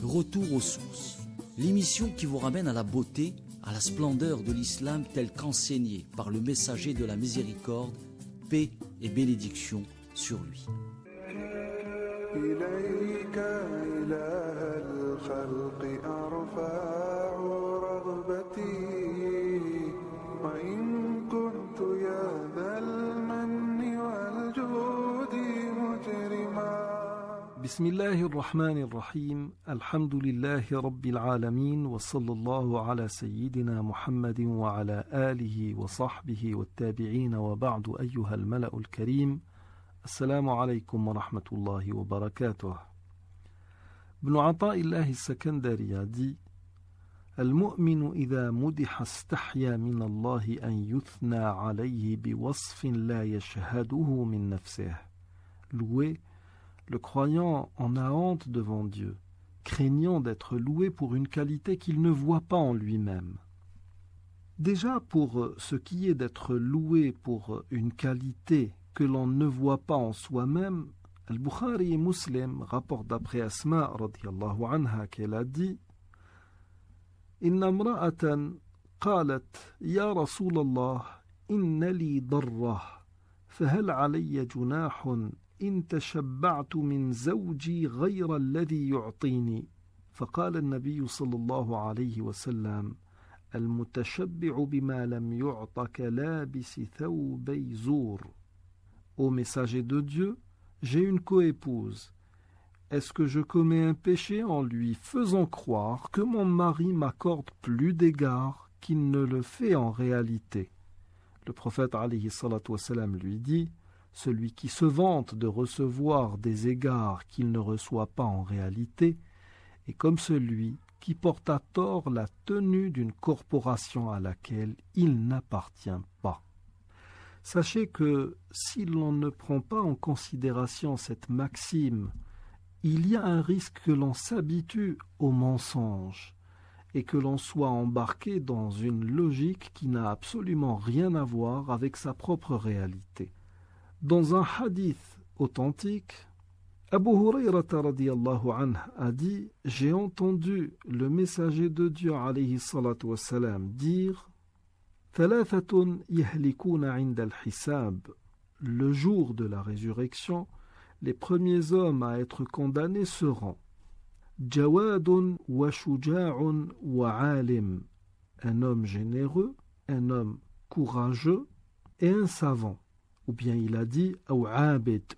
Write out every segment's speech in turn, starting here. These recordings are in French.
Retour aux sources, l'émission qui vous ramène à la beauté, à la splendeur de l'islam tel qu'enseigné par le messager de la miséricorde, paix et bénédiction sur lui. بسم الله الرحمن الرحيم الحمد لله رب العالمين وصلى الله على سيدنا محمد وعلى آله وصحبه والتابعين وبعد أيها الملأ الكريم السلام عليكم ورحمة الله وبركاته. ابن عطاء الله السكندري a dit المؤمن إذا مدح استحيا من الله أن يثنى عليه بوصف لا يشهده من نفسه. Loué, le croyant en a honte devant Dieu, craignant d'être loué pour une qualité qu'il ne voit pas en lui-même. Déjà pour ce qui est d'être loué pour une qualité que l'on ne voit pas en soi-même, Al-Bukhari et Muslim rapportent d'après Asma radiyallahu anha qu'elle a dit Inna imra'atan qalat ya Rasulallah inna li darrah fahal alayya junahun إن تشبعت من زوجي غير الذي يعطيني فقال النبي صلى الله عليه وسلم المتشبع بما لم يعط كلابس ثوبي زور. Ô messager de Dieu, j'ai une coépouse. Est-ce que je commets un péché en lui faisant croire que mon mari m'accorde plus d'égards qu'il ne le fait en réalité? Le prophète alayhi salatu wassalam lui dit celui qui se vante de recevoir des égards qu'il ne reçoit pas en réalité est comme celui qui porte à tort la tenue d'une corporation à laquelle il n'appartient pas. Sachez que si l'on ne prend pas en considération cette maxime, il y a un risque que l'on s'habitue au mensonge et que l'on soit embarqué dans une logique qui n'a absolument rien à voir avec sa propre réalité. Dans un hadith authentique, Abu Hurayrata radiyallahu anhu a dit « J'ai entendu le messager de Dieu alayhi salatu wassalam dire « Thalathatun yahlikuna inda al-hisab » Le jour de la résurrection, les premiers hommes à être condamnés seront Jawadun wa shuja'un wa alim, un homme généreux, un homme courageux et un savant. Ou bien il a dit أو عابد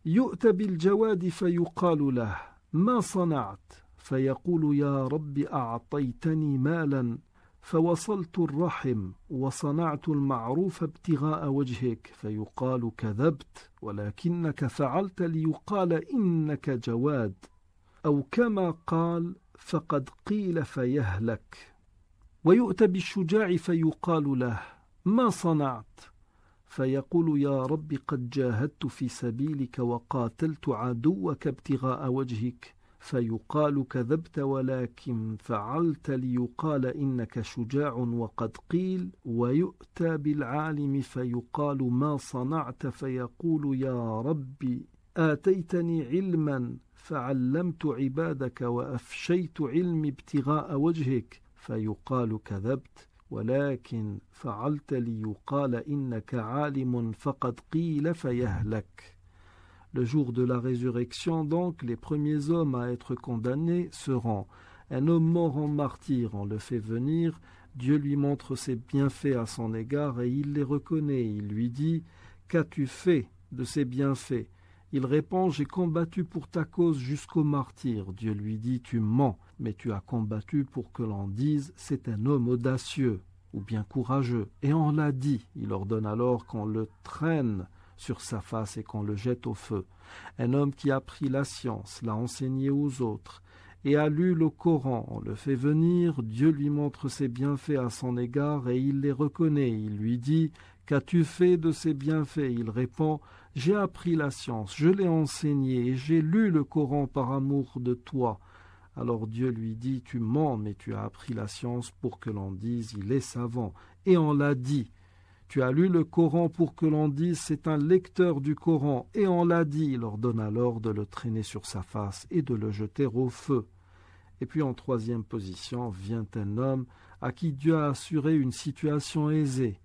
يؤتى بالجواد فيقال له ما صنعت فيقول يا رب أعطيتني مالا فوصلت الرحم وصنعت المعروف ابتغاء وجهك فيقال كذبت ولكنك فعلت ليقال إنك جواد أو كما قال فقد قيل فيهلك ويؤتى بالشجاع فيقال له ما صنعت فيقول يا رب قد جاهدت في سبيلك وقاتلت عدوك ابتغاء وجهك فيقال كذبت ولكن فعلت ليقال إنك شجاع وقد قيل ويؤتى بالعالم فيقال ما صنعت فيقول يا رب آتيتني علما فعلمت عبادك وأفشيت علمي ابتغاء وجهك فيقال كذبت ولكن فعلت ليقال إنك عالم فقد قيل فيهلك. Le jour de la résurrection, donc, les premiers hommes à être condamnés seront un homme mort en martyr, on le fait venir, Dieu lui montre ses bienfaits à son égard et il les reconnaît. Il lui dit « Qu'as-tu fait de ces bienfaits ?» Il répond « J'ai combattu pour ta cause jusqu'au martyr. » Dieu lui dit « Tu mens, mais tu as combattu pour que l'on dise « C'est un homme audacieux » ou bien courageux. Et on l'a dit. Il ordonne alors qu'on le traîne sur sa face et qu'on le jette au feu. Un homme qui a appris la science, l'a enseigné aux autres et a lu le Coran, on le fait venir, Dieu lui montre ses bienfaits à son égard et il les reconnaît. Il lui dit « Qu'as-tu fait de ces bienfaits ?» Il répond « J'ai appris la science, je l'ai enseigné et j'ai lu le Coran par amour de toi. » Alors Dieu lui dit « Tu mens, mais tu as appris la science pour que l'on dise « Il est savant. » Et on l'a dit. Tu as lu le Coran pour que l'on dise « C'est un lecteur du Coran. » Et on l'a dit. Il ordonne alors de le traîner sur sa face et de le jeter au feu. Et puis en troisième position vient un homme à qui Dieu a assuré une situation aisée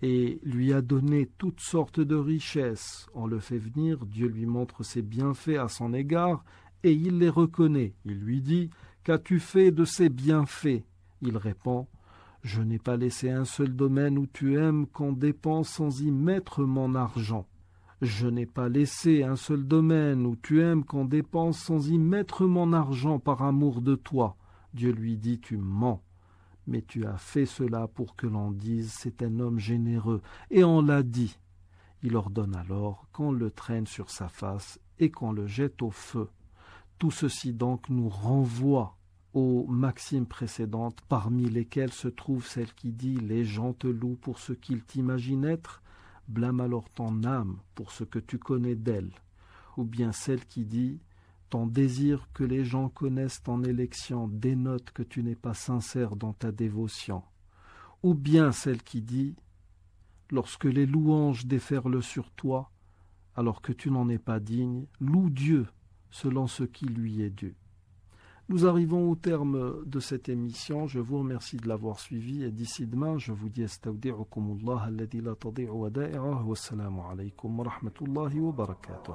et lui a donné toutes sortes de richesses. On le fait venir, Dieu lui montre ses bienfaits à son égard et il les reconnaît. Il lui dit « Qu'as-tu fait de ces bienfaits ?» Il répond « Je n'ai pas laissé un seul domaine où tu aimes qu'on dépense sans y mettre mon argent. Je n'ai pas laissé un seul domaine où tu aimes qu'on dépense sans y mettre mon argent par amour de toi. » Dieu lui dit « Tu mens. Mais tu as fait cela pour que l'on dise « C'est un homme généreux » et on l'a dit. Il ordonne alors qu'on le traîne sur sa face et qu'on le jette au feu. Tout ceci donc nous renvoie aux maximes précédentes, parmi lesquelles se trouve celle qui dit « Les gens te louent pour ce qu'ils t'imaginent être, blâme alors ton âme pour ce que tu connais d'elle. » Ou bien celle qui dit « Ton désir que les gens connaissent ton élection dénote que tu n'es pas sincère dans ta dévotion. » Ou bien celle qui dit « Lorsque les louanges déferlent sur toi, alors que tu n'en es pas digne, loue Dieu selon ce qui lui est dû. » Nous arrivons au terme de cette émission. Je vous remercie de l'avoir suivi et d'ici demain, je vous dis astawdi'ukumullah alladhi la tadi'u wada'i'ah. Wassalamu alaykum wa rahmatullahi wa barakatuh.